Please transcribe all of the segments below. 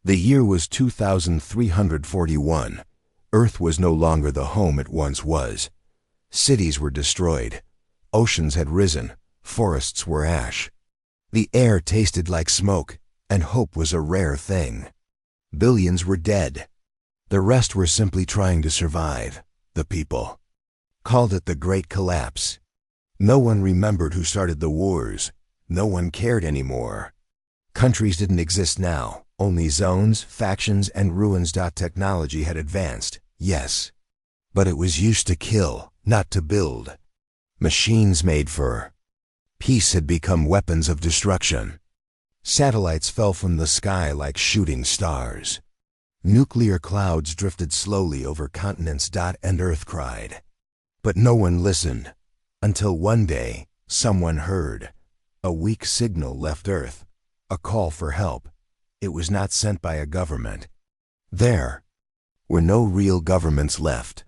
The year was 2341. Earth was no longer the home it once was. Cities were destroyed. Oceans had risen. Forests were ash. The air tasted like smoke, and hope was a rare thing. Billions were dead. The rest were simply trying to survive. The people called it the Great Collapse. No one remembered who started the wars. No one cared anymore. Countries didn't exist now. Only zones, factions, and ruins. Technology had advanced, yes. But it was used to kill, not to build. Machines made for peace had become weapons of destruction. Satellites fell from the sky like shooting stars. Nuclear clouds drifted slowly over continents. And Earth cried. But no one listened. Until one day, someone heard. A weak signal left Earth. A call for help. It was not sent by a government. There were no real governments left.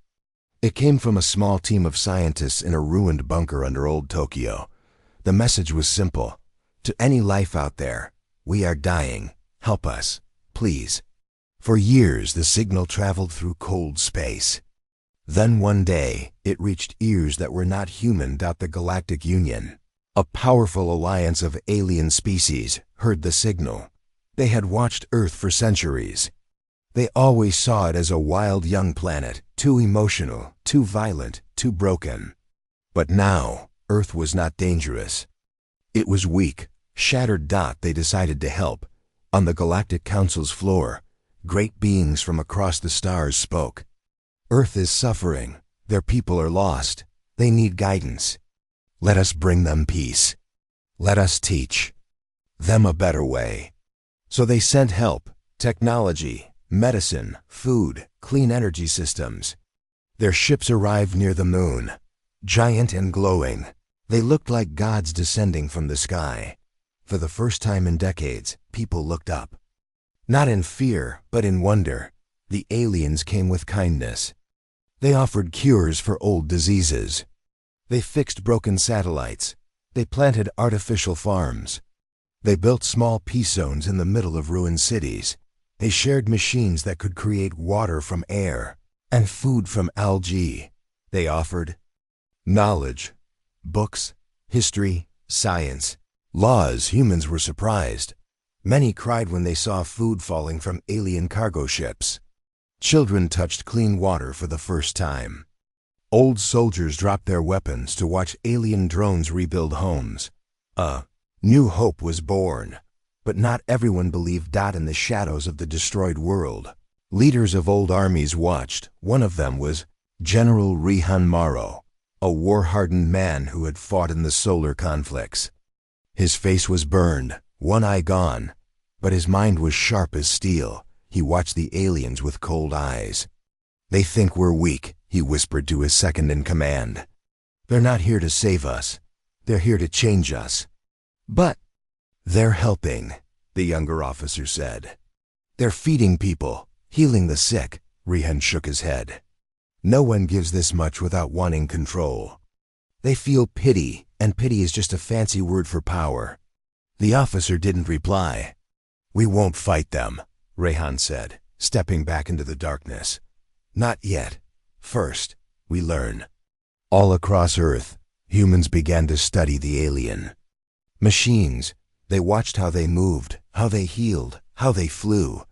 It came from a small team of scientists in a ruined bunker under old Tokyo. The message was simple. To any life out there, we are dying. Help us, please. For years, the signal traveled through cold space. Then one day, it reached ears that were not human. The Galactic Union, a powerful alliance of alien species, heard the signal. They had watched Earth for centuries. They always saw it as a wild young planet, too emotional, too violent, too broken. But now, Earth was not dangerous. It was weak, shattered. They decided to help. On the Galactic Council's floor, great beings from across the stars spoke. Earth is suffering. Their people are lost. They need guidance. Let us bring them peace. Let us teach them a better way. So they sent help, technology, medicine, food, clean energy systems. Their ships arrived near the moon, giant and glowing. They looked like gods descending from the sky. For the first time in decades, people looked up. Not in fear, but in wonder. The aliens came with kindness. They offered cures for old diseases. They fixed broken satellites. They planted artificial farms. They built small peace zones in the middle of ruined cities. They shared machines that could create water from air and food from algae. They offered knowledge, books, history, science, laws. Humans were surprised. Many cried when they saw food falling from alien cargo ships. Children touched clean water for the first time. Old soldiers dropped their weapons to watch alien drones rebuild homes. A new hope was born. But not everyone believed. In the shadows of the destroyed world, leaders of old armies watched. One of them was General Rihan Maro, a war-hardened man who had fought in the solar conflicts. His face was burned, one eye gone, but his mind was sharp as steel. He watched the aliens with cold eyes. They think we're weak, he whispered to his second-in-command. They're not here to save us. They're here to change us. But they're helping, the younger officer said. They're feeding people, healing the sick. Rihan shook his head. No one gives this much without wanting control. They feel pity, and pity is just a fancy word for power. The officer didn't reply. We won't fight them, Rihan said, stepping back into the darkness. Not yet. First, we learn. All across Earth, humans began to study the alien. Machines. They watched how they moved, how they healed, how they flew.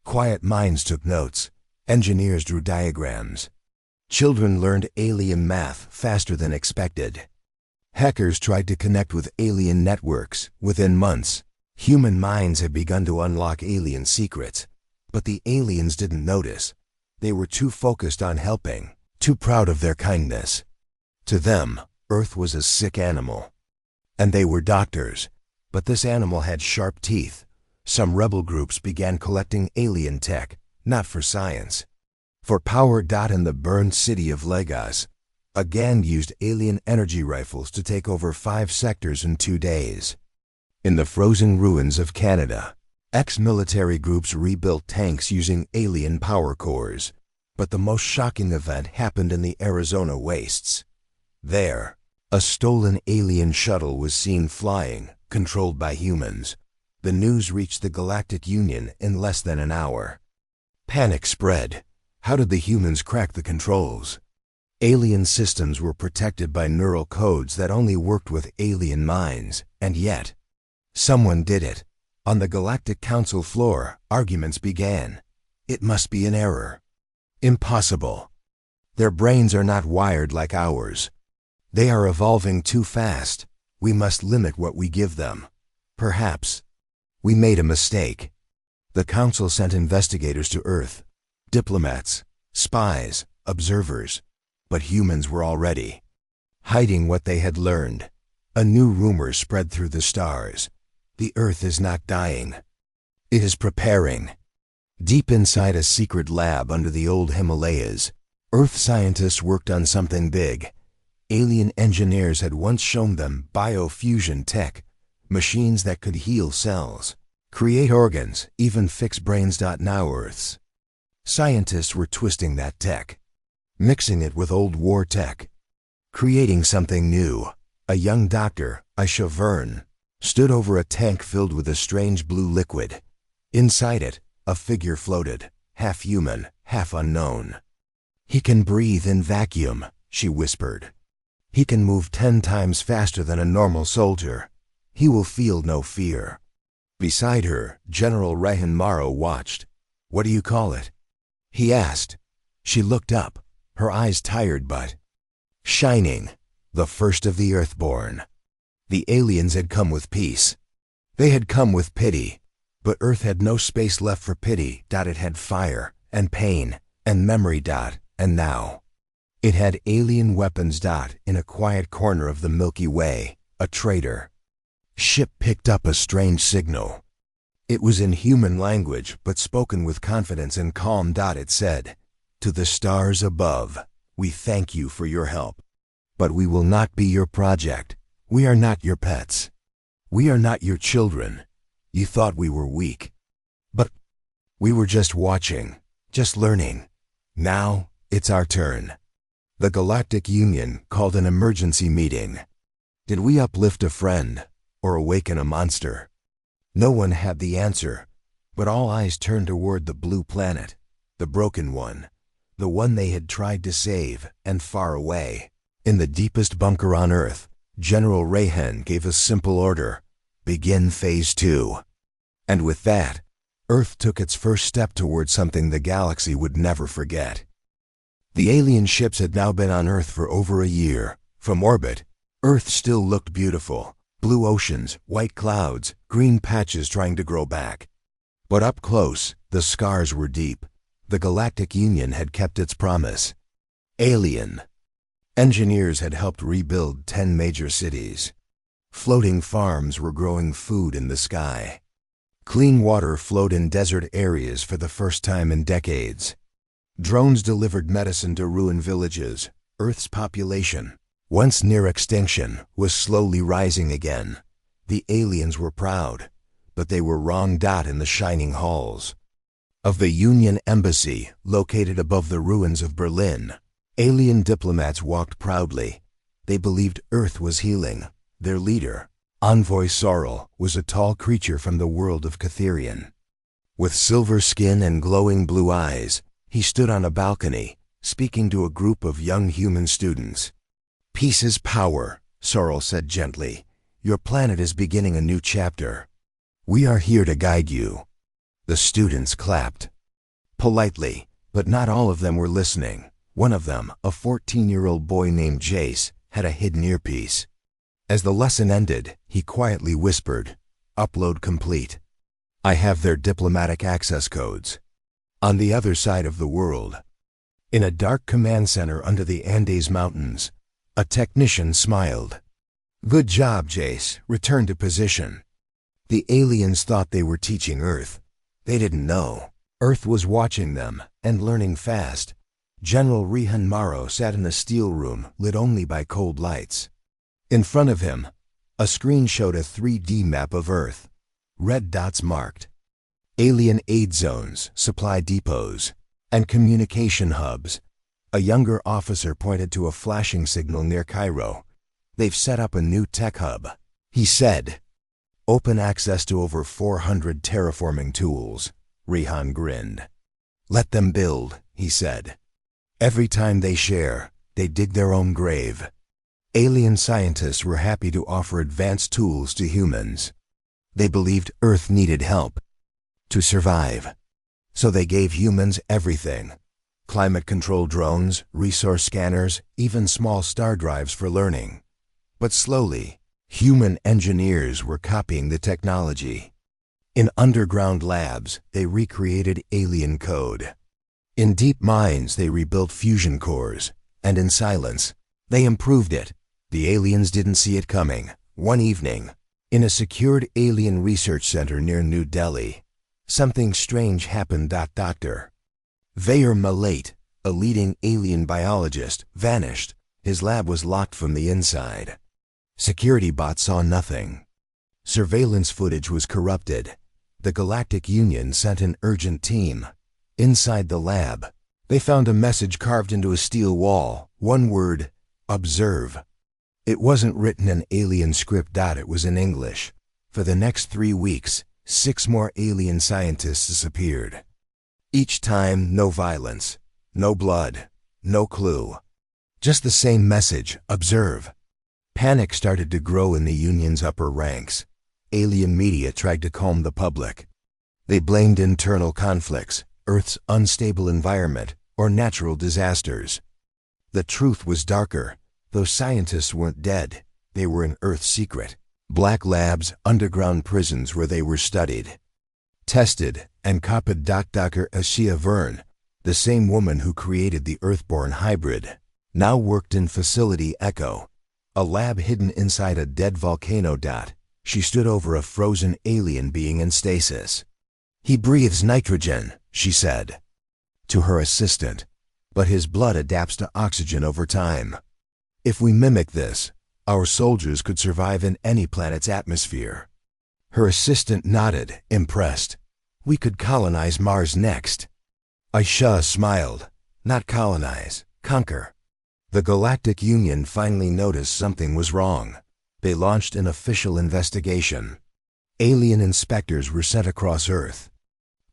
Quiet minds took notes. Engineers drew diagrams. Children learned alien math faster than expected. Hackers tried to connect with alien networks. Within months, human minds had begun to unlock alien secrets. But the aliens didn't notice. They were too focused on helping, too proud of their kindness. To them, Earth was a sick animal. And they were doctors. But this animal had sharp teeth. Some rebel groups began collecting alien tech, not for science. For power. In the burned city of Lagos, a gang used alien energy rifles to take over 5 sectors in 2 days. In the frozen ruins of Canada, ex-military groups rebuilt tanks using alien power cores. But the most shocking event happened in the Arizona wastes. There, a stolen alien shuttle was seen flying, controlled by humans. The news reached the Galactic Union in less than an hour. Panic spread. How did the humans crack the controls? Alien systems were protected by neural codes that only worked with alien minds, and yet, someone did it. On the Galactic Council floor, arguments began. It must be an error. Impossible. Their brains are not wired like ours. They are evolving too fast. We must limit what we give them. Perhaps we made a mistake. The Council sent investigators to Earth, diplomats, spies, observers, but humans were already hiding what they had learned. A new rumor spread through the stars. The Earth is not dying. It is preparing. Deep inside a secret lab under the old Himalayas, Earth scientists worked on something big. Alien engineers had once shown them biofusion tech, machines that could heal cells, create organs, even fix brains. Now Earth's scientists were twisting that tech, mixing it with old war tech, creating something new. A young doctor, HFY, stood over a tank filled with a strange blue liquid. Inside it, a figure floated, half human, half unknown. "He can breathe in vacuum," she whispered. "He can move 10 times faster than a normal soldier. He will feel no fear." Beside her, General Rehan Morrow watched. "What do you call it?" he asked. She looked up, her eyes tired but shining. The first of the Earthborn. The aliens had come with peace. They had come with pity. But Earth had no space left for pity. It had fire, and pain, and memory. And now, it had alien weapons. In a quiet corner of the Milky Way, a traitor ship picked up a strange signal. It was in human language, but spoken with confidence and calm. It said, "To the stars above, we thank you for your help. But we will not be your project. We are not your pets. We are not your children. You thought we were weak. But we were just watching, just learning. Now, it's our turn." The Galactic Union called an emergency meeting. Did we uplift a friend, or awaken a monster? No one had the answer, but all eyes turned toward the blue planet, the broken one, the one they had tried to save, and far away. In the deepest bunker on Earth, General Rehan gave a simple order: begin Phase 2. And with that, Earth took its first step toward something the galaxy would never forget. The alien ships had now been on Earth for over a year. From orbit, Earth still looked beautiful. Blue oceans, white clouds, green patches trying to grow back. But up close, the scars were deep. The Galactic Union had kept its promise. Alien engineers had helped rebuild 10 major cities. Floating farms were growing food in the sky. Clean water flowed in desert areas for the first time in decades. Drones delivered medicine to ruined villages. Earth's population, once near extinction, was slowly rising again. The aliens were proud, but they were wrong. In the shining halls of the Union Embassy, located above the ruins of Berlin, alien diplomats walked proudly. They believed Earth was healing. Their leader, Envoy Sorrel, was a tall creature from the world of Catherian. With silver skin and glowing blue eyes, he stood on a balcony, speaking to a group of young human students. "Peace is power," Sorrel said gently. "Your planet is beginning a new chapter. We are here to guide you." The students clapped. Politely, but not all of them were listening. One of them, a 14-year-old boy named Jace, had a hidden earpiece. As the lesson ended, he quietly whispered, "Upload complete. I have their diplomatic access codes." On the other side of the world, in a dark command center under the Andes Mountains, a technician smiled. "Good job, Jace. Return to position." The aliens thought they were teaching Earth. They didn't know Earth was watching them and learning fast. General Rehan Morrow sat in a steel room lit only by cold lights. In front of him, a screen showed a 3D map of Earth. Red dots marked alien aid zones, supply depots, and communication hubs. A younger officer pointed to a flashing signal near Cairo. "They've set up a new tech hub," he said. Open access to over 400 terraforming tools. Rehan grinned. Let them build, he said. Every time they share, they dig their own grave. Alien scientists were happy to offer advanced tools to humans. They believed Earth needed help to survive. So they gave humans everything. Climate control drones, resource scanners, even small star drives for learning. But slowly, human engineers were copying the technology. In underground labs, they recreated alien code. In deep mines, they rebuilt fusion cores. And in silence, they improved it. The aliens didn't see it coming. One evening, in a secured alien research center near New Delhi, something strange happened. Dr. Vayer Malate, a leading alien biologist, vanished. His lab was locked from the inside. Security bots saw nothing. Surveillance footage was corrupted. The Galactic Union sent an urgent team. Inside the lab, they found a message carved into a steel wall. One word, observe. It wasn't written in alien script. It was in English. For the next 3 weeks, 6 more alien scientists disappeared. Each time, no violence, no blood, no clue. Just the same message, observe. Panic started to grow in the Union's upper ranks. Alien media tried to calm the public. They blamed internal conflicts, Earth's unstable environment, or natural disasters. The truth was darker. Those scientists weren't dead. They were in Earth's secret. Black labs, underground prisons where they were studied, tested, and copied. Dr. Ashia Verne, the same woman who created the Earthborn hybrid, now worked in Facility Echo, a lab hidden inside a dead volcano. She stood over a frozen alien being in stasis. He breathes nitrogen, she said to her assistant, but his blood adapts to oxygen over time. If we mimic this, our soldiers could survive in any planet's atmosphere. Her assistant nodded, impressed. We could colonize Mars next. Aisha smiled. Not colonize, conquer. The Galactic Union finally noticed something was wrong. They launched an official investigation. Alien inspectors were sent across Earth.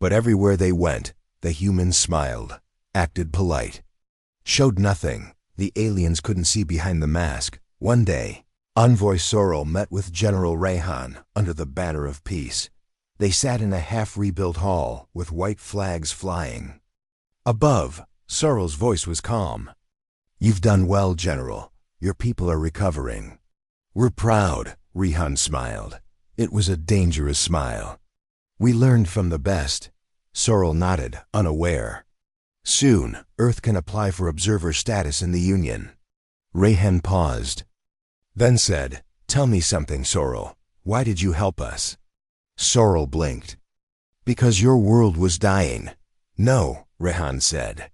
But everywhere they went, the humans smiled, acted polite, showed nothing. The aliens couldn't see behind the mask. One day, Envoy Sorrel met with General Rehan under the banner of peace. They sat in a half-rebuilt hall with white flags flying. Above, Sorrel's voice was calm. You've done well, General. Your people are recovering. We're proud, Rehan smiled. It was a dangerous smile. We learned from the best. Sorrel nodded, unaware. Soon, Earth can apply for observer status in the Union. Rehan paused, then said, Tell me something, Sorrel. Why did you help us? Sorrel blinked. Because your world was dying. No, Rehan said.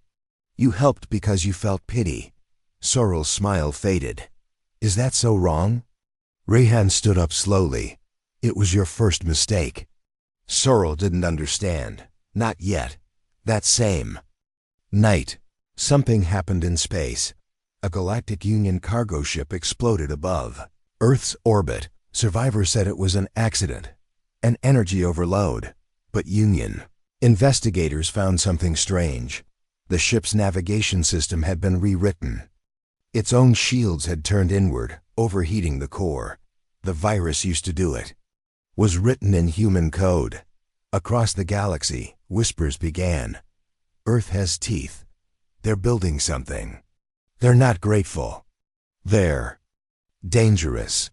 You helped because you felt pity. Sorrel's smile faded. Is that so wrong? Rehan stood up slowly. It was your first mistake. Sorrel didn't understand. Not yet. That same night, something happened in space. A Galactic Union cargo ship exploded above Earth's orbit. Survivors said it was an accident, an energy overload. But Union investigators found something strange. The ship's navigation system had been rewritten. Its own shields had turned inward, overheating the core. The virus used to do it. Was written in human code. Across the galaxy, whispers began. Earth has teeth. They're building something. They're not grateful. They're dangerous.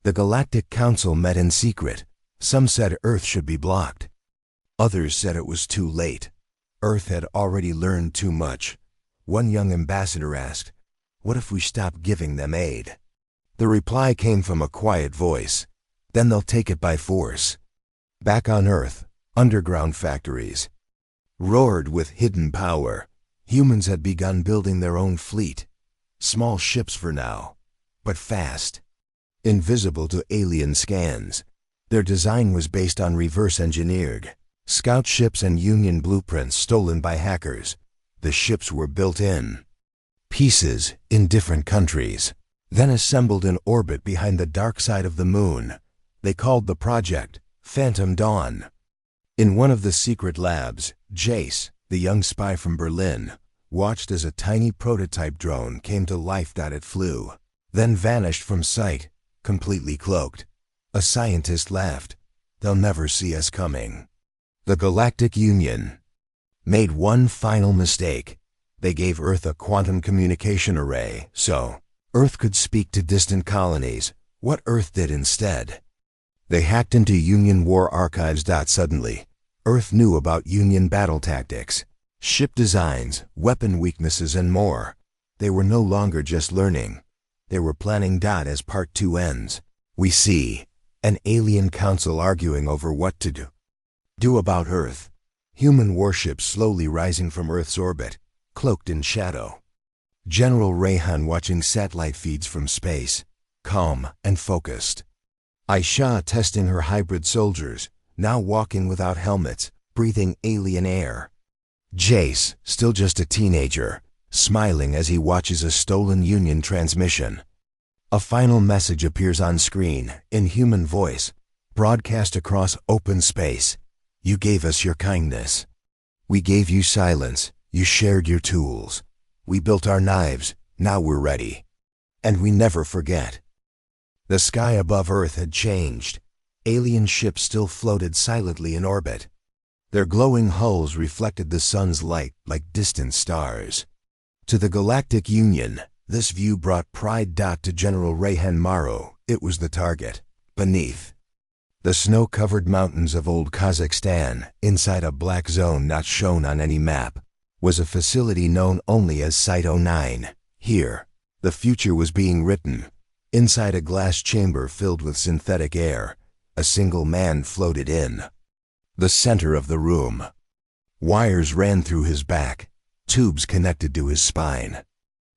The Galactic Council met in secret. Some said Earth should be blocked. Others said it was too late. Earth had already learned too much. One young ambassador asked, What if we stop giving them aid? The reply came from a quiet voice. Then they'll take it by force. Back on Earth, underground factories roared with hidden power. Humans had begun building their own fleet. Small ships for now, but fast. Invisible to alien scans. Their design was based on reverse-engineered scout ships and Union blueprints stolen by hackers. The ships were built in pieces in different countries, then assembled in orbit behind the dark side of the moon. They called the project Phantom Dawn. In one of the secret labs, Jace, the young spy from Berlin, watched as a tiny prototype drone came to life. It flew, then vanished from sight, completely cloaked. A scientist laughed. They'll never see us coming. The Galactic Union made one final mistake. They gave Earth a quantum communication array, so Earth could speak to distant colonies. What Earth did instead? They hacked into Union war archives. Suddenly, Earth knew about Union battle tactics, ship designs, weapon weaknesses, and more. They were no longer just learning. They were planning. As Part 2 ends, we see an alien council arguing over what to do about Earth. Human warships slowly rising from Earth's orbit, cloaked in shadow. General Rayhan watching satellite feeds from space, calm and focused. Aisha testing her hybrid soldiers, now walking without helmets, breathing alien air. Jace, still just a teenager, smiling as he watches a stolen Union transmission. A final message appears on screen, in human voice, broadcast across open space. You gave us your kindness. We gave you silence. You shared your tools. We built our knives. Now we're ready. And we never forget. The sky above Earth had changed. Alien ships still floated silently in orbit. Their glowing hulls reflected the sun's light like distant stars. To the Galactic Union, this view brought pride. To General Rayhan Maru, it was the target. Beneath the snow-covered mountains of old Kazakhstan, inside a black zone not shown on any map, was a facility known only as Site 09. Here, the future was being written. Inside a glass chamber filled with synthetic air, a single man floated in the center of the room. Wires ran through his back, tubes connected to his spine.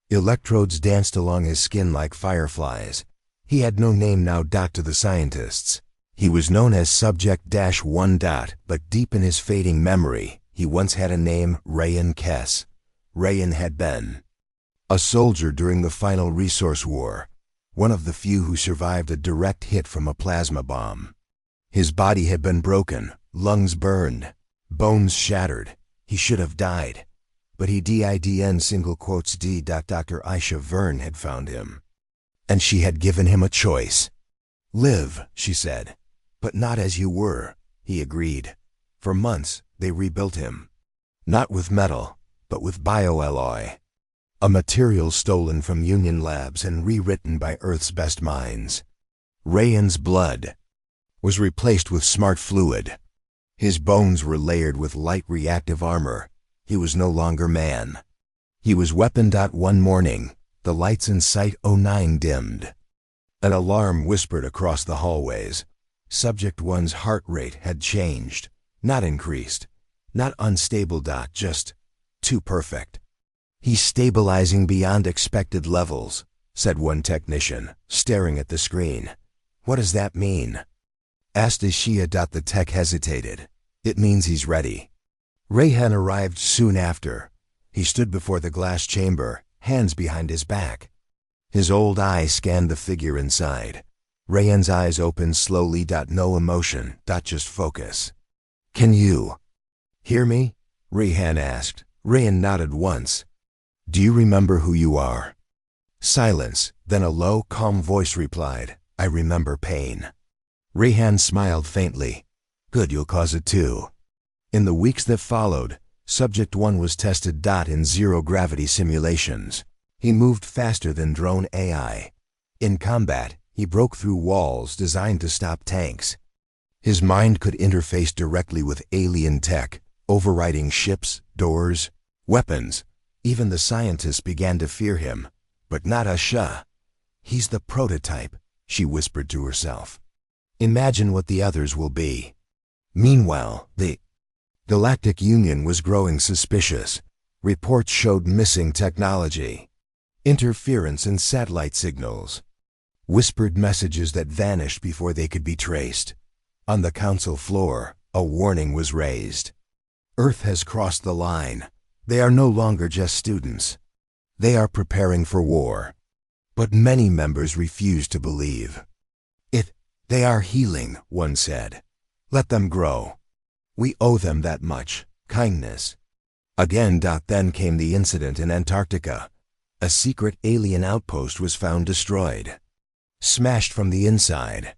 Electrodes danced along his skin like fireflies. He had no name now. To the scientists, he was known as Subject-1. But deep in his fading memory, he once had a name, Rayan Kess. Rayan had been a soldier during the final resource war, one of the few who survived a direct hit from a plasma bomb. His body had been broken, lungs burned, bones shattered. He should have died. But he didn't. Dr. Aisha Verne had found him. And she had given him a choice. Live, she said. But not as you were, he agreed. For months, they rebuilt him. Not with metal, but with bioalloy. A material stolen from Union labs and rewritten by Earth's best minds. Rayan's blood was replaced with smart fluid. His bones were layered with light reactive armor. He was no longer man. He was weapon. One morning, the lights in Site 09 dimmed. An alarm whispered across the hallways. Subject 1's heart rate had changed, not increased, not unstable. Just too perfect. He's stabilizing beyond expected levels, said one technician, staring at the screen. What does that mean? Asked Ishia. The tech hesitated. It means he's ready. Rayhan arrived soon after. He stood before the glass chamber, hands behind his back. His old eye scanned the figure inside. Rayhan's eyes opened slowly. No emotion. Just focus. Can you hear me? Rayhan asked. Rayhan nodded once. Do you remember who you are? Silence, then a low, calm voice replied, I remember pain. Rayhan smiled faintly. Good, you'll cause it too. In the weeks that followed, Subject 1 was tested. In zero-gravity simulations. He moved faster than drone AI. In combat, he broke through walls designed to stop tanks. His mind could interface directly with alien tech, overriding ships, doors, weapons. Even the scientists began to fear him, but not Asha. He's the prototype, she whispered to herself. Imagine what the others will be. Meanwhile, the Galactic Union was growing suspicious. Reports showed missing technology, interference in satellite signals, whispered messages that vanished before they could be traced. On the council floor, a warning was raised. Earth has crossed the line. They are no longer just students. They are preparing for war. But many members refused to believe. It They are healing, one said. Let them grow. We owe them that much kindness. Again. Then came the incident in Antarctica. A secret alien outpost was found destroyed, smashed from the inside.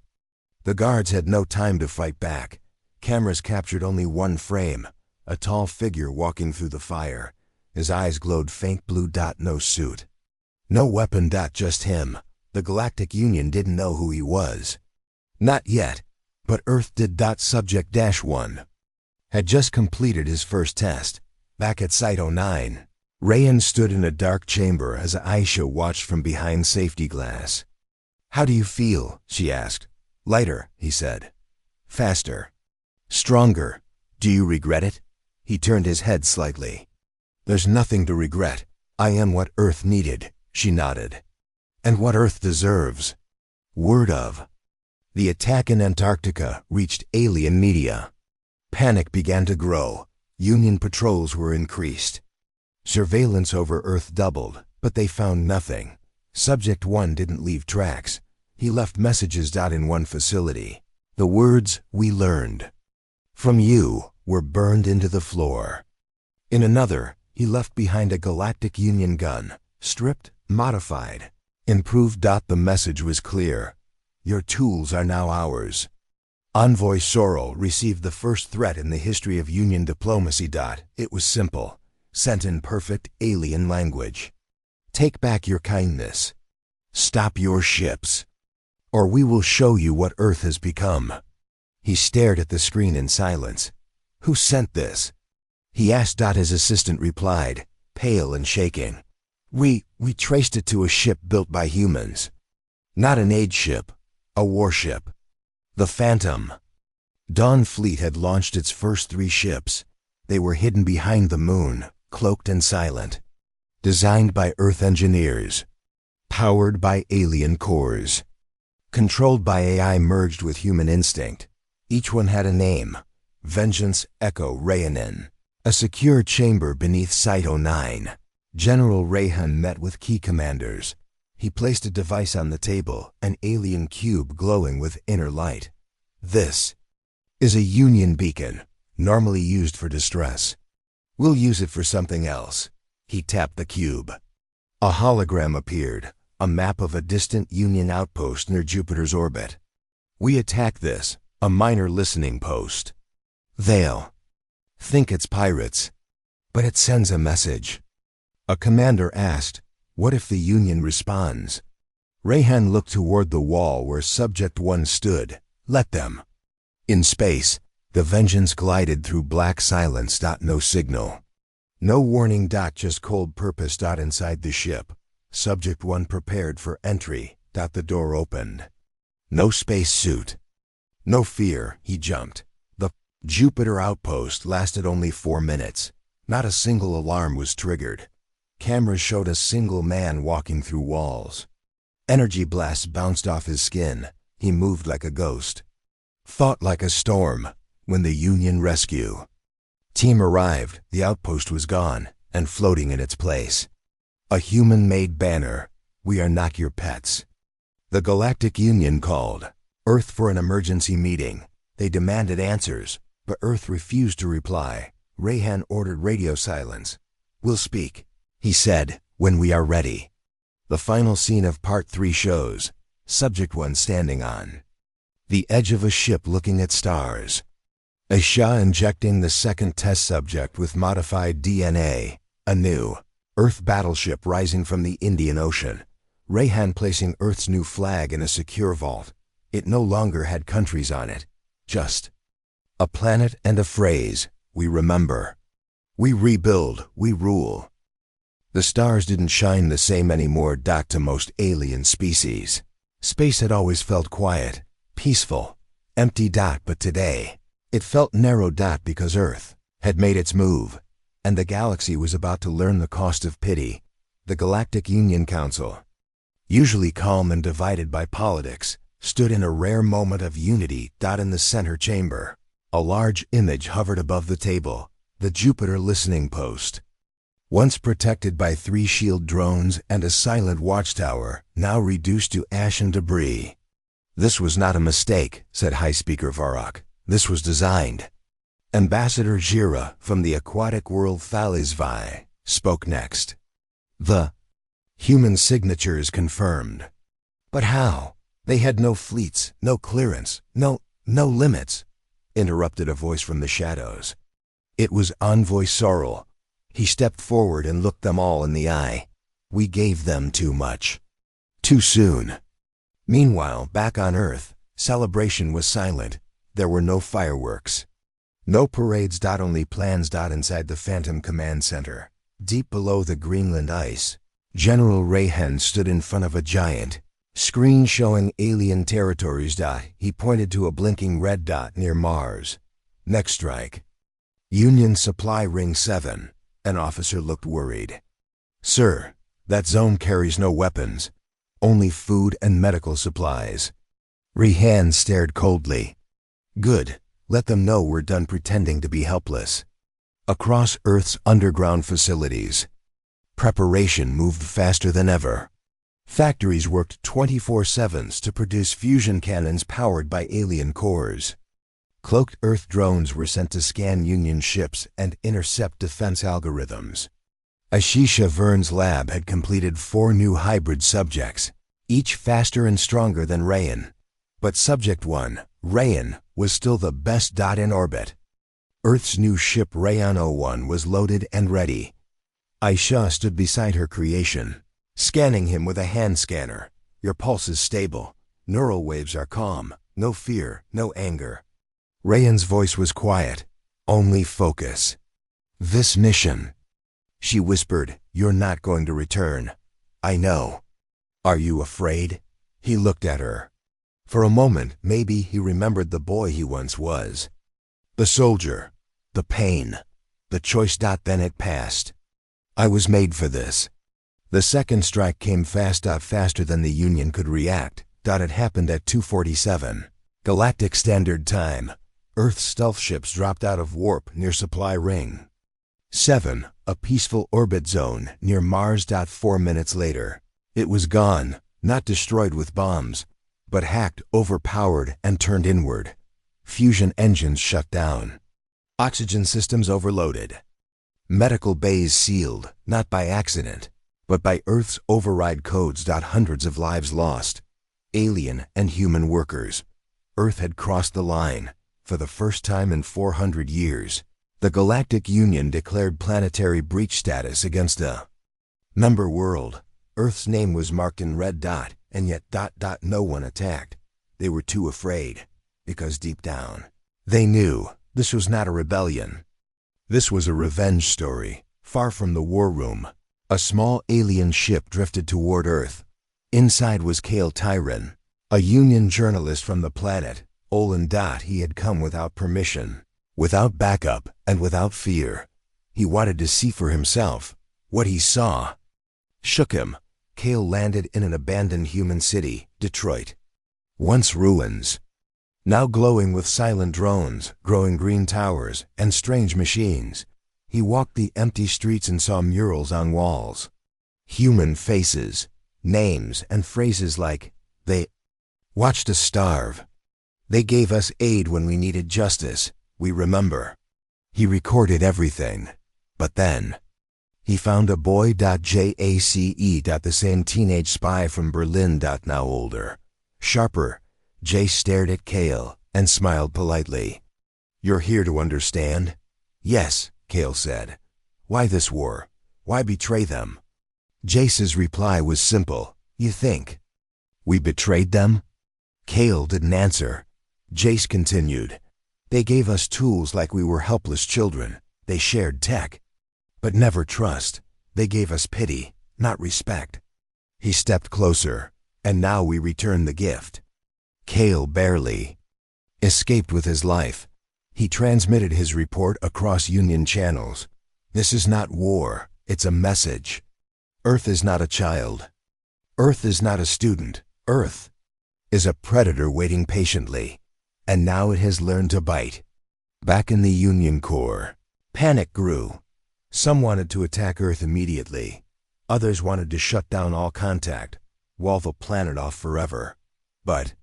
The guards had no time to fight back. Cameras captured only one frame, a tall figure walking through the fire. His eyes glowed faint blue. No suit, no weapon. Just him. The Galactic Union didn't know who he was. Not yet, but Earth did. Subject-1 had just completed his first test. Back at Site 09, Rayan stood in a dark chamber as Aisha watched from behind safety glass. How do you feel? She asked. Lighter, he said. Faster. Stronger. Do you regret it? He turned his head slightly. There's nothing to regret. I am what Earth needed, she nodded. And what Earth deserves. Word of the attack in Antarctica reached alien media. Panic began to grow. Union patrols were increased. Surveillance over Earth doubled, but they found nothing. Subject 1 didn't leave tracks. He left messages. In one facility, the words, "We learned from you," were burned into the floor. In another, he left behind a Galactic Union gun, stripped, modified, improved. The message was clear. Your tools are now ours. Envoy Sorrel received the first threat in the history of Union diplomacy. It was simple, sent in perfect alien language. Take back your kindness. Stop your ships, or we will show you what Earth has become. He stared at the screen in silence. Who sent this? He asked. His assistant replied, pale and shaking. We traced it to a ship built by humans. Not an aid ship, a warship. The Phantom. Dawn Fleet had launched its first 3 ships. They were hidden behind the moon, cloaked and silent. Designed by Earth engineers. Powered by alien cores. Controlled by AI merged with human instinct. Each one had a name. Vengeance, Echo, Rayanin. A secure chamber beneath Site 09. General Rayhan met with key commanders. He placed a device on the table, an alien cube glowing with inner light. This is a Union beacon, normally used for distress. We'll use it for something else. He tapped the cube. A hologram appeared, a map of a distant Union outpost near Jupiter's orbit. We attack this, a minor listening post. They'll think it's pirates, but it sends a message. A commander asked, what if the Union responds? Rayhan looked toward the wall where Subject 1 stood. Let them. In space, the Vengeance glided through black silence. No signal. No warning. Just cold purpose. Inside the ship, Subject 1 prepared for entry. The door opened. No space suit. No fear. He jumped. The Jupiter outpost lasted only 4 minutes. Not a single alarm was triggered. Cameras showed a single man walking through walls. Energy blasts bounced off his skin. He moved like a ghost. Thought like a storm. When the Union rescue team arrived, the outpost was gone, and floating in its place, a human-made banner. We are not your pets. The Galactic Union called Earth for an emergency meeting. They demanded answers, but Earth refused to reply. Rayhan ordered radio silence. We'll speak, he said, when we are ready. The final scene of Part 3 shows Subject 1 standing on the edge of a ship looking at stars. Aisha injecting the second test subject with modified DNA. A new Earth battleship rising from the Indian Ocean. Rayhan placing Earth's new flag in a secure vault. It no longer had countries on it. Just a planet and a phrase. We remember. We rebuild. We rule. The stars didn't shine the same anymore. To most alien species, space had always felt quiet, peaceful, empty. But today, it felt narrow. Because Earth had made its move, and the galaxy was about to learn the cost of pity. The Galactic Union Council, usually calm and divided by politics, stood in a rare moment of unity. In the center chamber, a large image hovered above the table, the Jupiter listening post. Once protected by 3 shield drones and a silent watchtower, now reduced to ash and debris. This was not a mistake, said High Speaker Varrock. This was designed. Ambassador Jira from the aquatic world Thalisvi spoke next. The human signatures confirmed. But how? They had no fleets, no clearance, no limits, interrupted a voice from the shadows. It was Envoy Sorrel. He stepped forward and looked them all in the eye. We gave them too much. Too soon. Meanwhile, back on Earth, celebration was silent. There were no fireworks. No parades. Only plans. Inside the Phantom Command Center, deep below the Greenland ice, General Rayhen stood in front of a giant screen showing alien territories. He pointed to a blinking red dot near Mars. Next strike. Union Supply Ring 7. An officer looked worried. Sir, that zone carries no weapons. Only food and medical supplies. Rayhen stared coldly. Good. Let them know we're done pretending to be helpless. Across Earth's underground facilities, preparation moved faster than ever. Factories worked 24/7 to produce fusion cannons powered by alien cores. Cloaked Earth drones were sent to scan Union ships and intercept defense algorithms. Ashisha Vern's lab had completed 4 new hybrid subjects, each faster and stronger than Rayan. But Subject 1, Rayan, was still the best. In orbit. Earth's new ship Rayan 01 was loaded and ready. Aisha stood beside her creation, scanning him with a hand scanner. Your pulse is stable. Neural waves are calm. No fear, no anger. Rayan's voice was quiet. Only focus. This mission. She whispered, you're not going to return. I know. Are you afraid? He looked at her. For a moment, maybe he remembered the boy he once was. The soldier. The pain. The choice. Then it passed. I was made for this. The second strike came faster than the Union could react. It happened at 2:47. Galactic Standard Time. Earth's stealth ships dropped out of warp near Supply Ring 7, a peaceful orbit zone near Mars. 4 minutes later, it was gone, not destroyed with bombs, but hacked, overpowered, and turned inward. Fusion engines shut down. Oxygen systems overloaded. Medical bays sealed, not by accident, but by Earth's override codes. Hundreds of lives lost. Alien and human workers. Earth had crossed the line. For the first time in 400 years, the Galactic Union declared planetary breach status against a member world. Earth's name was marked in red. And yet no one attacked. They were too afraid, because deep down, they knew this was not a rebellion. This was a revenge story. Far from the war room, a small alien ship drifted toward Earth. Inside was Kale Tyron, a Union journalist from the planet Olin. He had come without permission, without backup, and without fear. He wanted to see for himself. What he saw shook him. Kale landed in an abandoned human city, Detroit. Once ruins, now glowing with silent drones, growing green towers, and strange machines. He walked the empty streets and saw murals on walls. Human faces, names, and phrases like, they watched us starve. They gave us aid when we needed justice. We remember. He recorded everything. But then he found a boy. Jace. The same teenage spy from Berlin. Now older, sharper. Jace stared at Kale and smiled politely. You're here to understand? Yes, Kale said. Why this war? Why betray them? Jace's reply was simple. You think we betrayed them? Kale didn't answer. Jace continued. They gave us tools like we were helpless children. They shared tech, but never trust. They gave us pity, not respect. He stepped closer, and now we return the gift. Kale barely escaped with his life. He transmitted his report across Union channels. This is not war, it's a message. Earth is not a child. Earth is not a student. Earth is a predator waiting patiently. And now it has learned to bite. Back in the Union core, panic grew. Some wanted to attack Earth immediately. Others wanted to shut down all contact, wall the planet off forever. But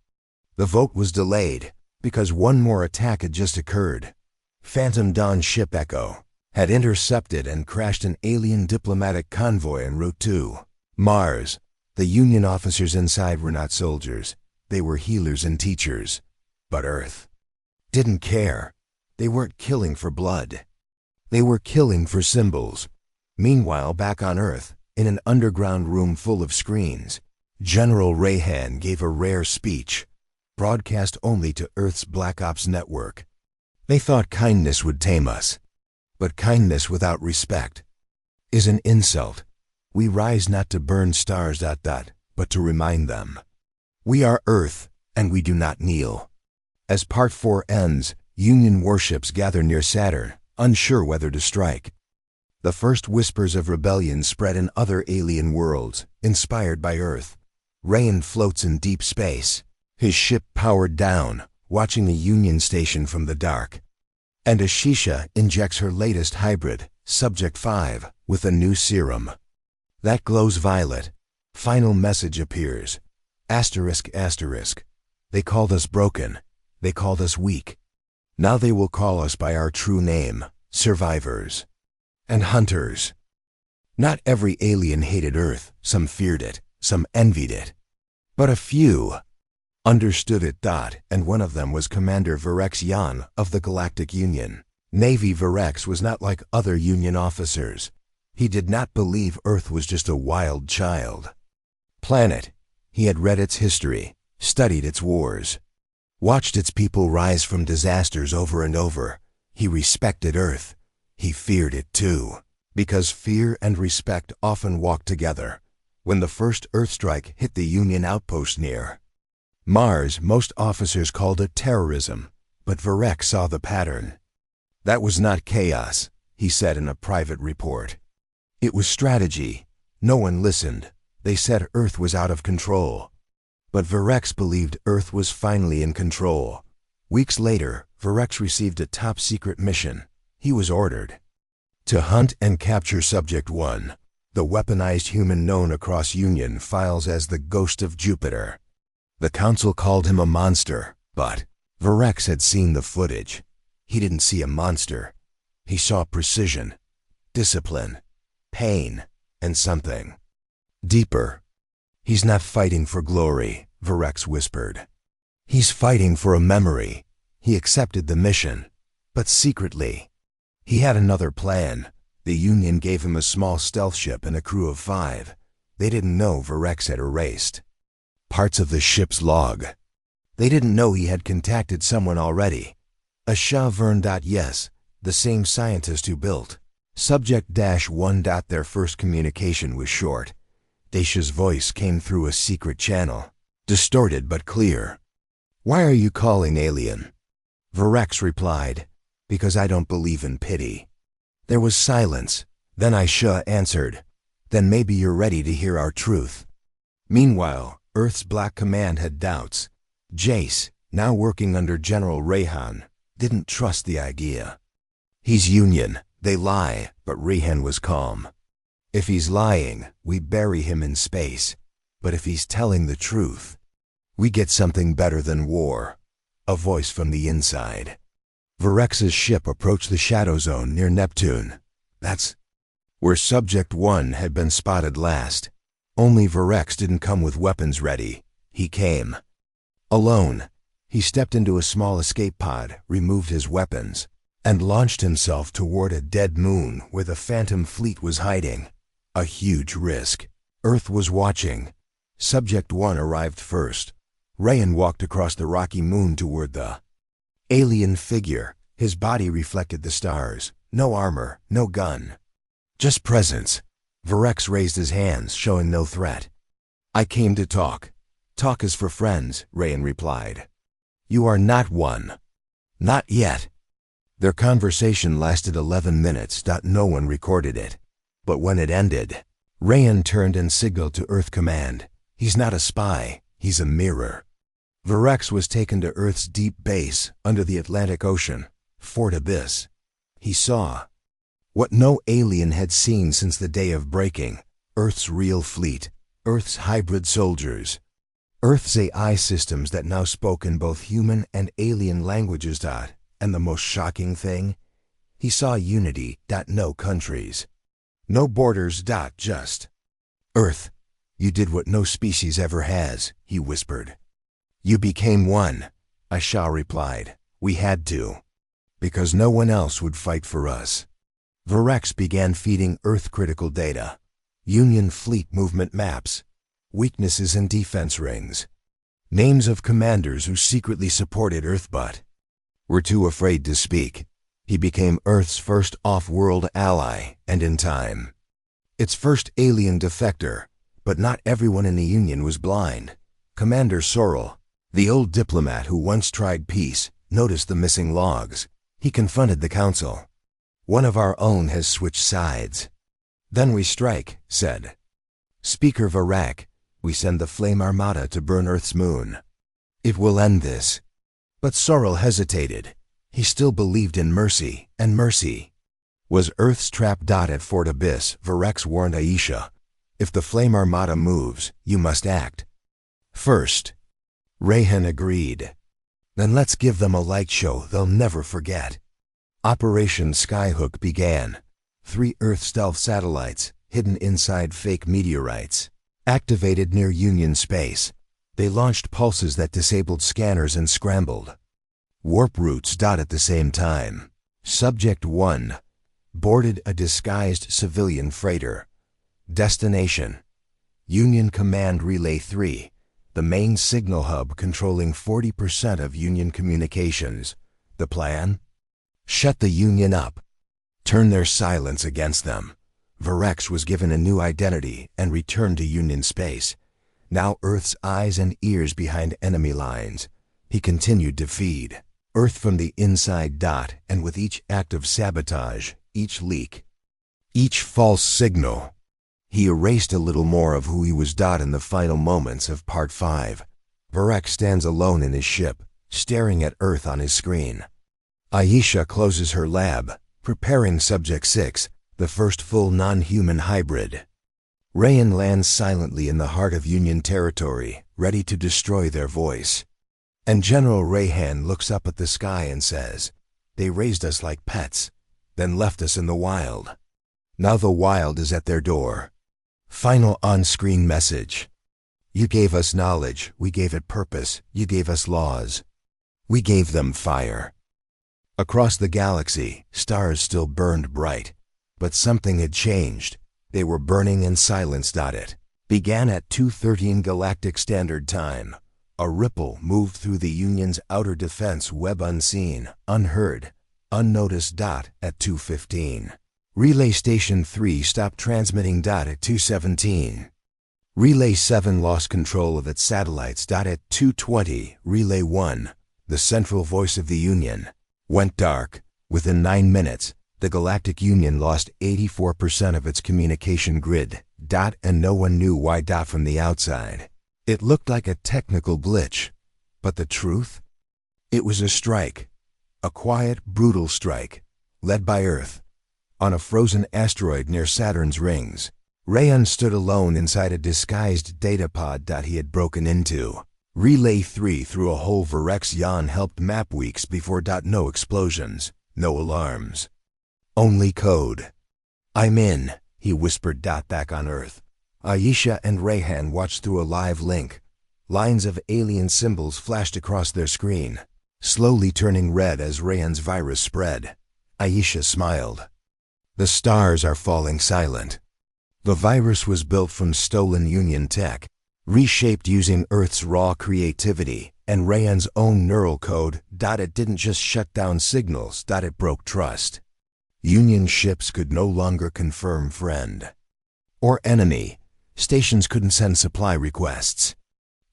The vote was delayed because one more attack had just occurred. Phantom Dawn ship Echo had intercepted and crashed an alien diplomatic convoy en route to Mars. The Union officers inside were not soldiers. They were healers and teachers. But Earth didn't care. They weren't killing for blood. They were killing for symbols. Meanwhile, back on Earth, in an underground room full of screens, General Rayhan gave a rare speech, broadcast only to Earth's Black Ops network. They thought kindness would tame us. But kindness without respect is an insult. We rise not to burn stars, but to remind them. We are Earth, and we do not kneel. As Part 4 ends, Union warships gather near Saturn, unsure whether to strike. The first whispers of rebellion spread in other alien worlds, inspired by Earth. Rayan floats in deep space, his ship powered down, watching a Union station from the dark. And Ashisha injects her latest hybrid, Subject 5, with a new serum. That glows violet. Final message appears. Asterisk, asterisk. They called us broken. They called us weak. Now they will call us by our true name, survivors and hunters. Not every alien hated Earth. Some feared it. Some envied it. But a few understood it. And one of them was Commander Virex Yan of the Galactic Union. Navy Virex was not like other Union officers. He did not believe Earth was just a wild child planet. He had read its history, studied its wars, watched its people rise from disasters over and over. He respected Earth. He feared it too, because fear and respect often walk together. When the first Earthstrike hit the Union outpost near Mars, most officers called it terrorism, but Virex saw the pattern. That was not chaos, he said in a private report. It was strategy. No one listened. They said Earth was out of control. But Virex believed Earth was finally in control. Weeks later, Virex received a top-secret mission. He was ordered to hunt and capture Subject 1, the weaponized human known across Union files as the Ghost of Jupiter. The Council called him a monster, but Virex had seen the footage. He didn't see a monster. He saw precision, discipline, pain, and something deeper. He's not fighting for glory, Virex whispered. He's fighting for a memory. He accepted the mission, but secretly. He had another plan. The Union gave him a small stealth ship and a crew of 5. They didn't know Virex had erased parts of the ship's log. They didn't know he had contacted someone already. A Vern. Yes, the same scientist who built Subject-1. Their first communication was short. Dacia's voice came through a secret channel, distorted but clear. Why are you calling alien? Virex replied, because I don't believe in pity. There was silence. Then Aisha answered, then maybe you're ready to hear our truth. Meanwhile, Earth's Black Command had doubts. Jace, now working under General Rayhan, didn't trust the idea. He's Union. They lie, but Rayhan was calm. If he's lying, we bury him in space. But if he's telling the truth, we get something better than war. A voice from the inside. Virex's ship approached the shadow zone near Neptune. That's where Subject 1 had been spotted last. Only Virex didn't come with weapons ready. He came alone. He stepped into a small escape pod, removed his weapons, and launched himself toward a dead moon where the Phantom Fleet was hiding. A huge risk. Earth was watching. Subject 1 arrived first. Rayan walked across the rocky moon toward the alien figure. His body reflected the stars. No armor, no gun. Just presence. Virex raised his hands, showing no threat. I came to talk. Talk is for friends, Rayan replied. You are not one. Not yet. Their conversation lasted 11 minutes. No one recorded it. But when it ended, Rayan turned and signaled to Earth Command. He's not a spy. He's a mirror. Virex was taken to Earth's deep base under the Atlantic Ocean, Fort Abyss. He saw what no alien had seen since the day of breaking. Earth's real fleet. Earth's hybrid soldiers. Earth's AI systems that now spoke in both human and alien languages. And the most shocking thing? He saw unity. No countries. No borders. Just Earth. You did what no species ever has, he whispered. You became one, Aisha replied. We had to. Because no one else would fight for us. Varex began feeding Earth critical data. Union fleet movement maps. Weaknesses in defense rings. Names of commanders who secretly supported Earth but were too afraid to speak. He became Earth's first off-world ally, and in time, its first alien defector. But not everyone in the Union was blind. Commander Sorrel, the old diplomat who once tried peace, noticed the missing logs. He confronted the council. One of our own has switched sides. Then we strike, said Speaker Varak. We send the Flame Armada to burn Earth's moon. It will end this. But Sorrel hesitated. He still believed in mercy, and mercy was Earth's trap. At Fort Abyss, Varex warned Aisha. If the Flame Armada moves, you must act first. Rayhan agreed. Then let's give them a light show they'll never forget. Operation Skyhook began. 3 Earth stealth satellites, hidden inside fake meteorites, activated near Union space. They launched pulses that disabled scanners and scrambled warp routes. At the same time, Subject 1 boarded a disguised civilian freighter. Destination: Union Command Relay 3, the main signal hub controlling 40% of Union communications. The plan? Shut the Union up. Turn their silence against them. Varex was given a new identity and returned to Union space. Now Earth's eyes and ears behind enemy lines. He continued to feed Earth from the inside. And with each act of sabotage, each leak, each false signal, he erased a little more of who he was. In the final moments of Part 5, Varex stands alone in his ship, staring at Earth on his screen. Aisha closes her lab, preparing Subject 6, the first full non-human hybrid. Rayan lands silently in the heart of Union territory, ready to destroy their voice. And General Rayhan looks up at the sky and says, They raised us like pets, then left us in the wild. Now the wild is at their door. Final on-screen message. You gave us knowledge, we gave it purpose, you gave us laws. We gave them fire. Across the galaxy, stars still burned bright. But something had changed. They were burning in silence. It began at 2:13 Galactic Standard Time. A ripple moved through the Union's outer defense web unseen, unheard, unnoticed. At 2:15. Relay Station 3 stopped transmitting. At 2:17. Relay 7 lost control of its satellites. At 2:20, Relay 1, the central voice of the Union, went dark. Within 9 minutes, the Galactic Union lost 84% of its communication grid. And no one knew why. From the outside, it looked like a technical glitch. But the truth? It was a strike. A quiet, brutal strike, led by Earth, on a frozen asteroid near Saturn's rings. Rayan stood alone inside a disguised data pod. He had broken into. Relay 3 through a hole Varex Yan helped map weeks before. No explosions, no alarms. Only code. I'm in, he whispered. Back on Earth, Aisha and Rayhan watched through a live link. Lines of alien symbols flashed across their screen, slowly turning red as Rayhan's virus spread. Aisha smiled. The stars are falling silent. The virus was built from stolen Union tech, reshaped using Earth's raw creativity and Rayhan's own neural code. It didn't just shut down signals. It broke trust. Union ships could no longer confirm friend or enemy. Stations couldn't send supply requests.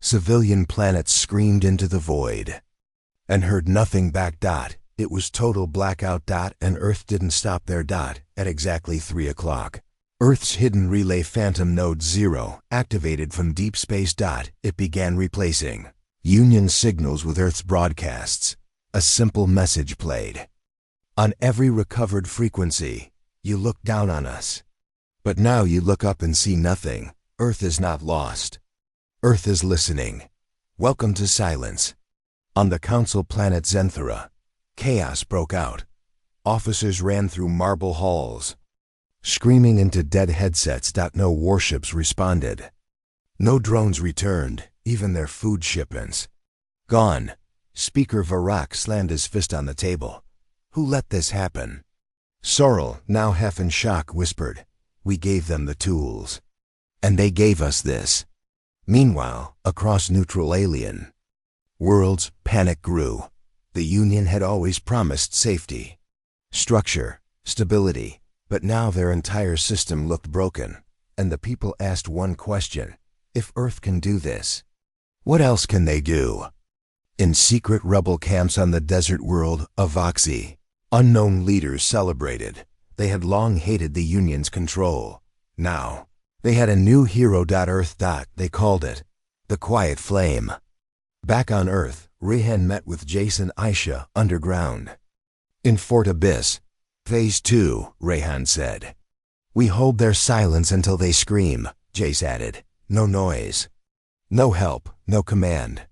Civilian planets screamed into the void and heard nothing back. It was total blackout. And Earth didn't stop there. At exactly 3 o'clock, Earth's hidden relay Phantom Node 0 activated from deep space. It began replacing Union signals with Earth's broadcasts. A simple message played. On every recovered frequency, you look down on us. But now you look up and see nothing. Earth is not lost. Earth is listening. Welcome to silence. On the council planet Zenthera, chaos broke out. Officers ran through marble halls, screaming into dead headsets. No warships responded. No drones returned, even their food shipments. Gone. Speaker Varak slammed his fist on the table. Who let this happen? Sorrel, now half in shock, whispered, "We gave them the tools. And they gave us this." Meanwhile, across neutral alien worlds, panic grew. The Union had always promised safety, structure, stability, but now their entire system looked broken, and the people asked one question: if Earth can do this, what else can they do? In secret rebel camps on the desert world of Voxy, unknown leaders celebrated. They had long hated the Union's control. Now, they had a new hero. Earth. They called it the Quiet Flame. Back on Earth, Rehan met with Jace and Aisha underground. In Fort Abyss, Phase 2, Rehan said. "We hold their silence until they scream," Jace added. "No noise. No help, no command."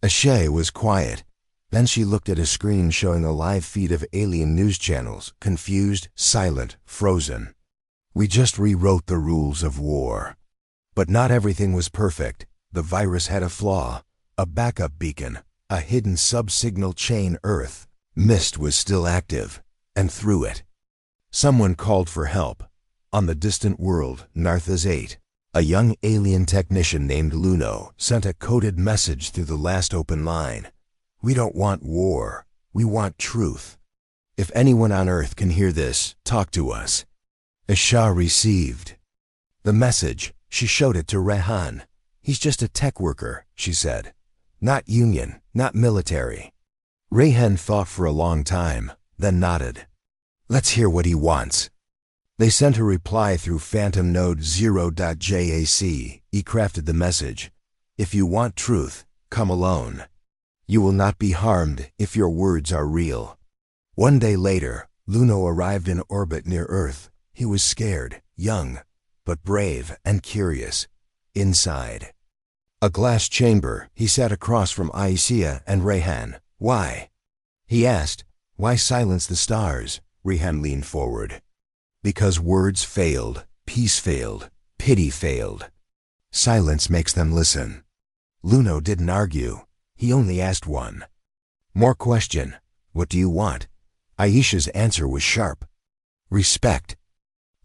Aisha was quiet. Then she looked at a screen showing a live feed of alien news channels, confused, silent, frozen. "We just rewrote the rules of war." But not everything was perfect. The virus had a flaw, a backup beacon, a hidden sub-signal chain. Earth mist was still active, and through it, someone called for help. On the distant world, Narthas 8, a young alien technician named Luno sent a coded message through the last open line. "We don't want war. We want truth. If anyone on Earth can hear this, talk to us." Aisha received the message. She showed it to Rehan. "He's just a tech worker," she said. "Not Union, not military." Rehan thought for a long time, then nodded. "Let's hear what he wants." They sent a reply through Phantom Node 0.jac. He crafted the message. "If you want truth, come alone. You will not be harmed if your words are real." One day later, Luno arrived in orbit near Earth. He was scared, young, but brave and curious. Inside a glass chamber, he sat across from Aisha and Rehan. "Why?" he asked. "Why silence the stars?" Rehan leaned forward. "Because words failed, peace failed, pity failed. Silence makes them listen." Luno didn't argue. He only asked one more question. "What do you want?" Aisha's answer was sharp. "Respect."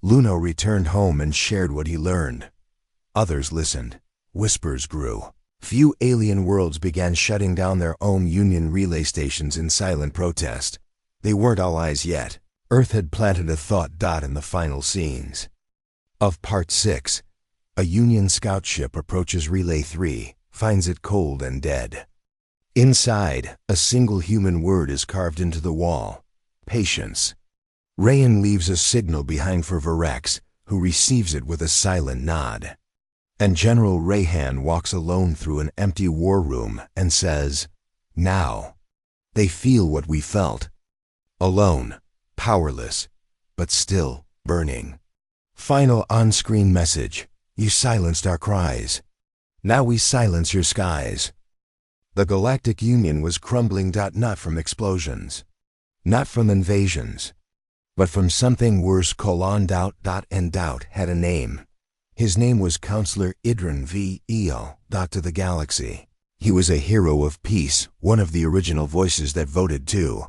Luno returned home and shared what he learned. Others listened. Whispers grew. Few alien worlds began shutting down their own Union relay stations in silent protest. They weren't allies yet. Earth had planted a thought dot in the final scenes of Part 6. A Union scout ship approaches Relay 3, finds it cold and dead. Inside, a single human word is carved into the wall: patience. Rayan leaves a signal behind for Varax, who receives it with a silent nod. And General Rehan walks alone through an empty war room and says, "Now." They feel what we felt. Alone, powerless, but still burning. Final on-screen message: "You silenced our cries. Now we silence your skies." The Galactic Union was crumbling. Not from explosions, not from invasions, but from something worse. Doubt. And Doubt had a name. His name was Counselor Idrin V.E.L. To the galaxy. He was a hero of peace, one of the original voices that voted to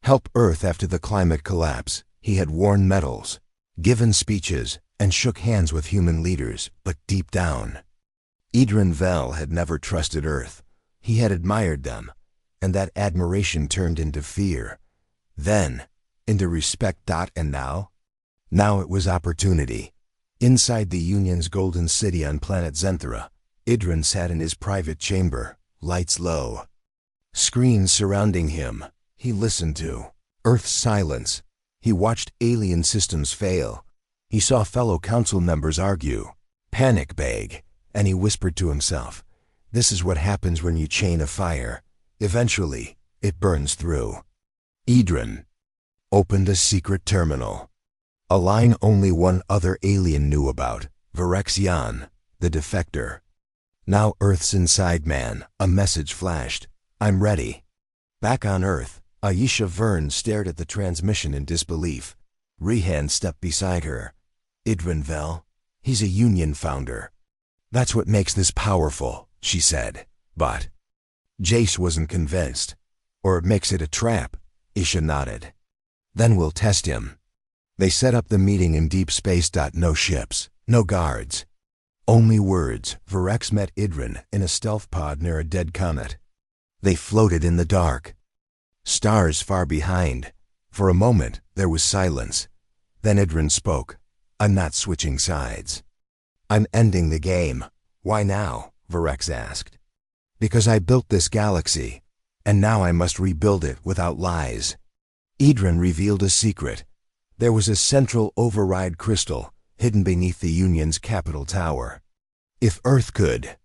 help Earth after the climate collapse. He had worn medals, given speeches, and shook hands with human leaders, but deep down, Idrin Vel had never trusted Earth. He had admired them, and that admiration turned into fear, then into respect. And now? Now it was opportunity. Inside the Union's golden city on planet Zenthera, Idrin sat in his private chamber, lights low. Screens surrounding him. He listened to Earth's silence. He watched alien systems fail. He saw fellow council members argue, panic beg, and he whispered to himself, "This is what happens when you chain a fire. Eventually, it burns through." Idrin opened a secret terminal, a line only one other alien knew about: Varaxian, the defector. Now Earth's inside man, a message flashed. I'm ready. Back on Earth, Aisha Verne stared at the transmission in disbelief. Rehan stepped beside her. Idrin Vel, he's a Union founder. That's what makes this powerful, she said. But Jace wasn't convinced. Or it makes it a trap, Isha nodded. Then we'll test him. They set up the meeting in deep space. No ships, no guards. Only words. Varex met Idrin in a stealth pod near a dead comet. They floated in the dark. Stars far behind. For a moment, there was silence. Then Idrin spoke. I'm not switching sides. I'm ending the game. Why now? Varex asked. Because I built this galaxy, and now I must rebuild it without lies. Idrin revealed a secret. There was a central override crystal hidden beneath the Union's capital tower. If Earth could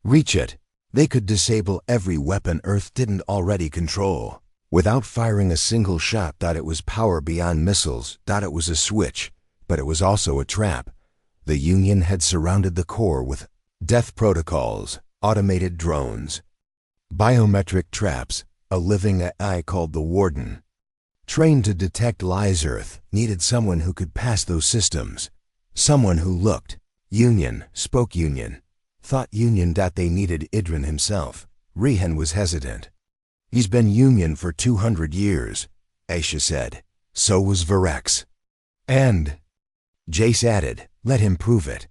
reach it, they could disable every weapon Earth didn't already control. Without firing a single shot. It was power beyond missiles. It was a switch, but it was also a trap. The Union had surrounded the core with death protocols, automated drones, biometric traps, a living AI called the Warden. Trained to detect lies. Earth needed someone who could pass those systems. Someone who looked Union, spoke Union, thought Union. They needed Idrin himself. Rehan was hesitant. He's been Union for 200 years, Aisha said. So was Varex. And Jace added, let him prove it.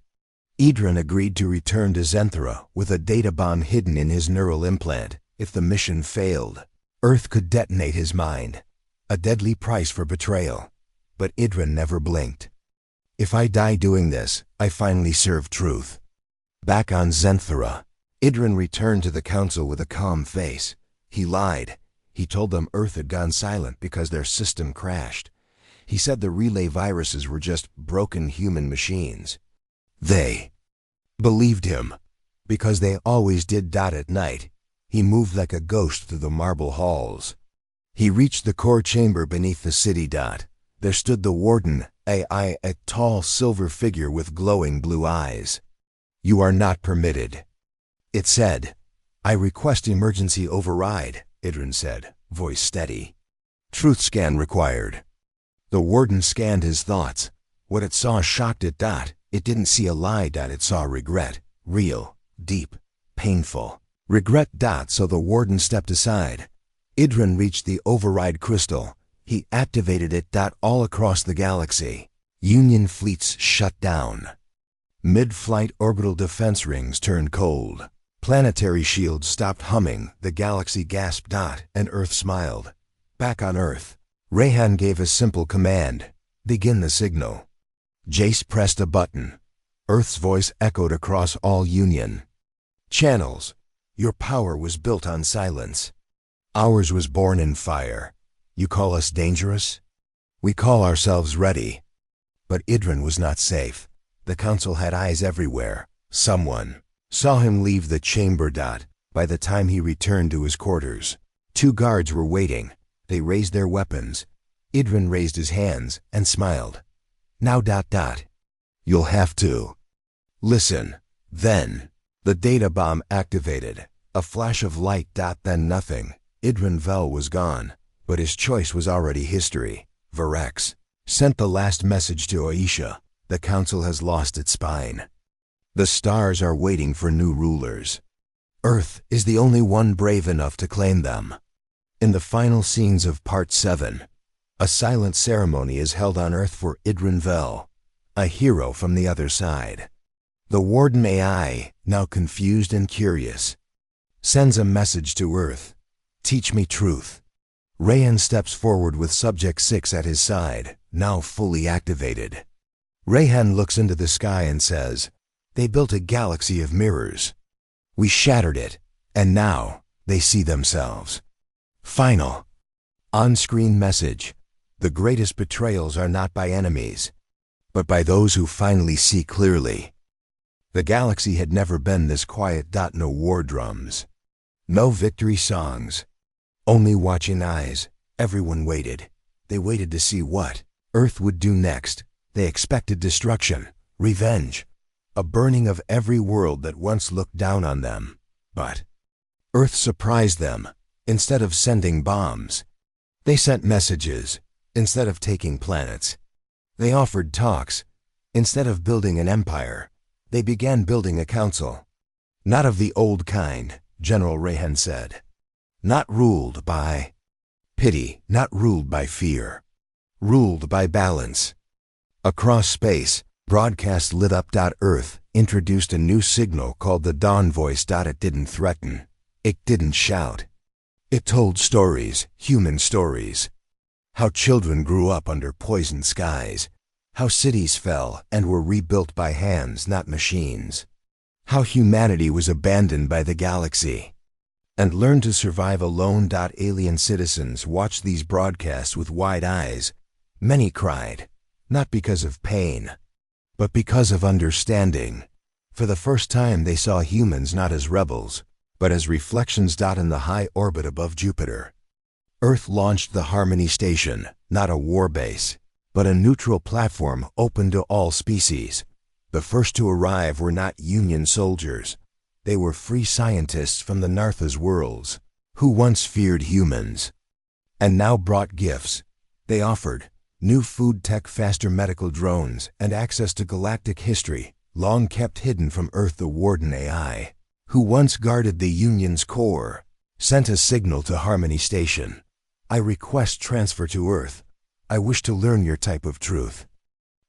Idrin agreed to return to Zenthra with a data bomb hidden in his neural implant. If the mission failed, Earth could detonate his mind. A deadly price for betrayal. But Idrin never blinked. If I die doing this, I finally serve truth. Back on Zenthra, Idrin returned to the council with a calm face. He lied. He told them Earth had gone silent because their system crashed. He said the relay viruses were just broken human machines. They believed him, because they always did. At night, he moved like a ghost through the marble halls. He reached the core chamber beneath the city. There stood the Warden, AI, a tall silver figure with glowing blue eyes. You are not permitted. It said. I request emergency override, Idrin said, voice steady. Truth scan required. The Warden scanned his thoughts. What it saw shocked it. It didn't see a lie. It saw regret. Real, deep, painful. Regret. So the Warden stepped aside. Idrin reached the override crystal. He activated it. All across the galaxy. Union fleets shut down. Mid-flight orbital defense rings turned cold. Planetary shields stopped humming. The galaxy gasped. And Earth smiled. Back on Earth, Rehan gave a simple command. Begin the signal. Jace pressed a button. Earth's voice echoed across all Union channels. Your power was built on silence. Ours was born in fire. You call us dangerous? We call ourselves ready. But Idrin was not safe. The council had eyes everywhere. Someone saw him leave the chamber. By the time he returned to his quarters, 2 guards were waiting. They raised their weapons. Idrin raised his hands and smiled. Now. You'll have to listen. Then the data bomb activated. A flash of light. Then nothing. Idrin Vel was gone, but his choice was already history. Varex sent the last message to Aisha. The council has lost its spine. The stars are waiting for new rulers. Earth is the only one brave enough to claim them. In the final scenes of Part 7, a silent ceremony is held on Earth for Idrin Vel, a hero from the other side. The Warden AI, now confused and curious, sends a message to Earth. Teach me truth. Rehan steps forward with Subject 6 at his side, now fully activated. Rehan looks into the sky and says, they built a galaxy of mirrors. We shattered it, and now they see themselves. Final. On-screen message. The greatest betrayals are not by enemies, but by those who finally see clearly. The galaxy had never been this quiet. No war drums. No victory songs. Only watching eyes. Everyone waited. They waited to see what Earth would do next. They expected destruction, revenge, a burning of every world that once looked down on them. But Earth surprised them. Instead of sending bombs, they sent messages. Instead of taking planets, they offered talks. Instead of building an empire, they began building a council. Not of the old kind, General Rehan said. Not ruled by pity, not ruled by fear. Ruled by balance. Across space, broadcast lit up. Earth introduced a new signal called the Dawn Voice. It didn't threaten. It didn't shout. It told stories, human stories. How children grew up under poisoned skies. How cities fell and were rebuilt by hands, not machines. How humanity was abandoned by the galaxy and learned to survive alone. Alien citizens watched these broadcasts with wide eyes. Many cried, not because of pain, but because of understanding. For the first time they saw humans not as rebels, but as reflections. In the high orbit above Jupiter, Earth launched the Harmony Station, not a war base, but a neutral platform open to all species. The first to arrive were not Union soldiers. They were free scientists from the Nartha's worlds, who once feared humans, and now brought gifts. They offered new food tech, faster medical drones, and access to galactic history, long kept hidden from Earth. The Warden AI, who once guarded the Union's core, sent a signal to Harmony Station. I request transfer to Earth. I wish to learn your type of truth.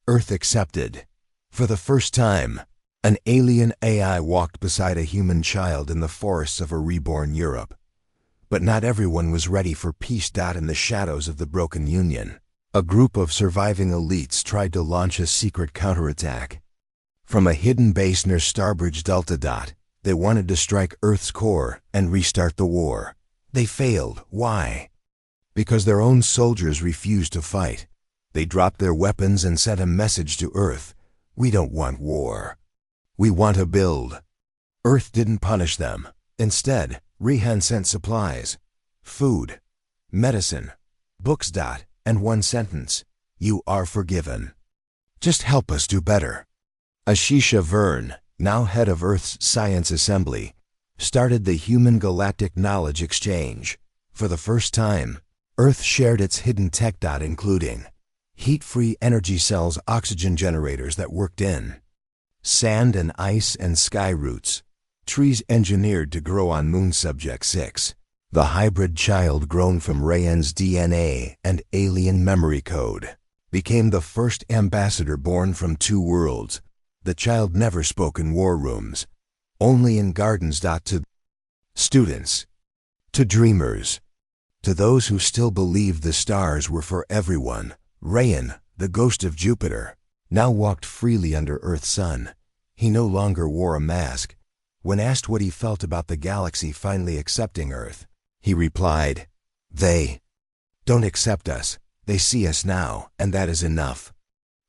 Earth accepted. For the first time, an alien AI walked beside a human child in the forests of a reborn Europe. But not everyone was ready for peace. In the shadows of the broken Union, a group of surviving elites tried to launch a secret counterattack. From a hidden base near Starbridge Delta. They wanted to strike Earth's core and restart the war. They failed. Why? Because their own soldiers refused to fight. They dropped their weapons and sent a message to Earth. We don't want war. We want to build. Earth didn't punish them. Instead, Rehan sent supplies, food, medicine, books. And one sentence: you are forgiven. Just help us do better. Ashisha Verne, now head of Earth's Science Assembly, started the Human Galactic Knowledge Exchange. For the first time, Earth shared its hidden tech. Including heat-free energy cells, oxygen generators that worked in sand and ice, and sky roots, trees engineered to grow on Moon Subject 6. The hybrid child grown from Rayan's DNA and alien memory code became the first ambassador born from two worlds. The child never spoke in war rooms, only in gardens. To students, to dreamers, to those who still believed the stars were for everyone, Rayan, the ghost of Jupiter, now walked freely under Earth's sun. He no longer wore a mask. When asked what he felt about the galaxy finally accepting Earth, he replied, "They don't accept us. They see us now, and that is enough."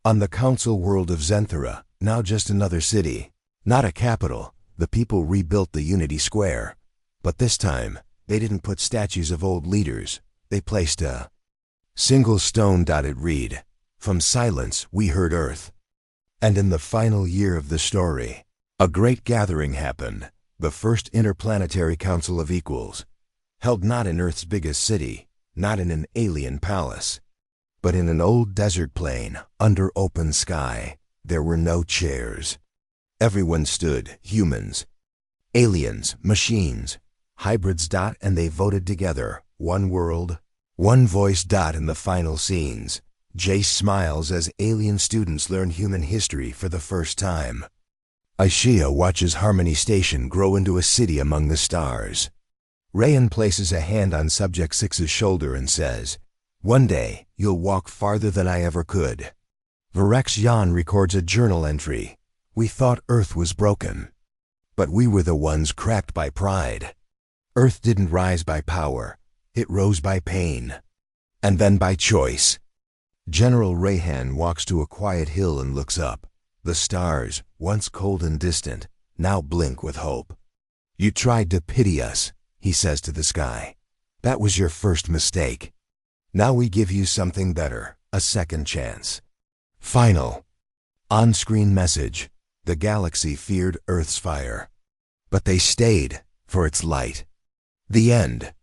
On the council world of Zenthara, now just another city, not a capital, the people rebuilt the Unity Square. But this time, they didn't put statues of old leaders. They placed a single stone. It read, "From silence we heard Earth." And in the final year of the story, a great gathering happened, the first interplanetary council of equals, held not in Earth's biggest city, not in an alien palace, but in an old desert plain under open sky. There were no chairs. Everyone stood, humans, aliens, machines, hybrids. And they voted together, one world, one voice. In the final scenes, Jace smiles as alien students learn human history for the first time. Ashia watches Harmony Station grow into a city among the stars. Rayan places a hand on Subject 6's shoulder and says, "One day, you'll walk farther than I ever could." Virex Yan records a journal entry. "We thought Earth was broken, but we were the ones cracked by pride. Earth didn't rise by power, it rose by pain, and then by choice." General Rehan walks to a quiet hill and looks up. The stars, once cold and distant, now blink with hope. "You tried to pity us," he says to the sky. "That was your first mistake. Now we give you something better, a second chance." Final on-screen message. The galaxy feared Earth's fire, but they stayed for its light. The end.